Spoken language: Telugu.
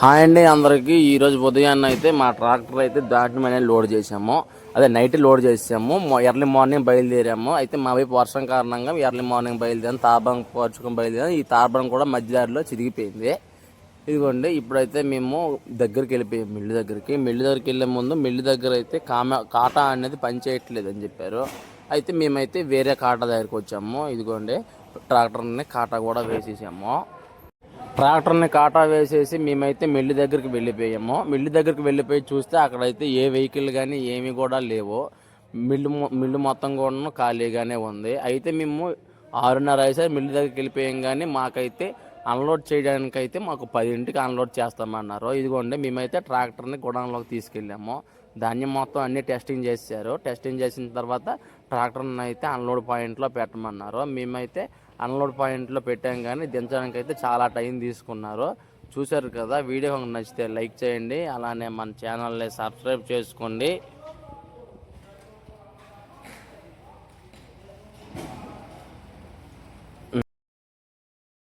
హాయ్ అండి అందరికి ఈరోజు ఉదయాన్నే అయితే మా ట్రాక్టర్ అయితే దాటిని అనేది లోడ్ చేసాము. అదే నైట్ లోడ్ చేసాము. ఎర్లీ మార్నింగ్ బయలుదేరాము. అయితే మా వైపు వర్షం కారణంగా ఎర్లీ మార్నింగ్ బయలుదేరాము. తార్బం పరుచుకొని బయలుదేరాము. ఈ తార్బం కూడా మధ్యదారిలో చిరిగిపోయింది. ఇదిగోండి ఇప్పుడైతే మేము దగ్గరికి వెళ్ళిపోయాము మిల్లు దగ్గరికి వెళ్ళే ముందు మిల్లు దగ్గర అయితే కాటా అనేది పని చేయట్లేదు అని చెప్పారు. అయితే మేమైతే వేరే కాటా దగ్గరికి వచ్చాము. ఇదిగోండి ట్రాక్టర్ని కాటా కూడా వేసేసాము. ట్రాక్టర్ని కాటా వేసేసి మేమైతే మిల్లు దగ్గరికి వెళ్ళిపోయాము. మిల్లు దగ్గరికి వెళ్ళిపోయి చూస్తే అక్కడైతే ఏ వెహికల్ కానీ ఏమి కూడా లేవు. మిల్లు మొత్తం కూడా ఖాళీగానే ఉంది. అయితే మేము 6:30 అయితే మిల్లు దగ్గరికి వెళ్ళిపోయాం. కానీ మాకైతే అన్లోడ్ చేయడానికి అయితే మాకు 10ంటికి అన్లోడ్ చేస్తామన్నారు. ఇదిగోండి మేమైతే ట్రాక్టర్ని గోడౌన్లోకి తీసుకెళ్ళాము. ధాన్యం మొత్తం అన్ని టెస్టింగ్ చేశారు. టెస్టింగ్ చేసిన తర్వాత ట్రాక్టర్ని అయితే అన్లోడ్ పాయింట్లో పెట్టమన్నారు. మేమైతే అన్లోడ్ పాయింట్లో పెట్టాం. కానీ దించడానికి అయితే చాలా టైం తీసుకున్నారు. చూశారు కదా. వీడియో నచ్చితే లైక్ చేయండి. అలానే మన ఛానల్ని సబ్స్క్రైబ్ చేసుకోండి.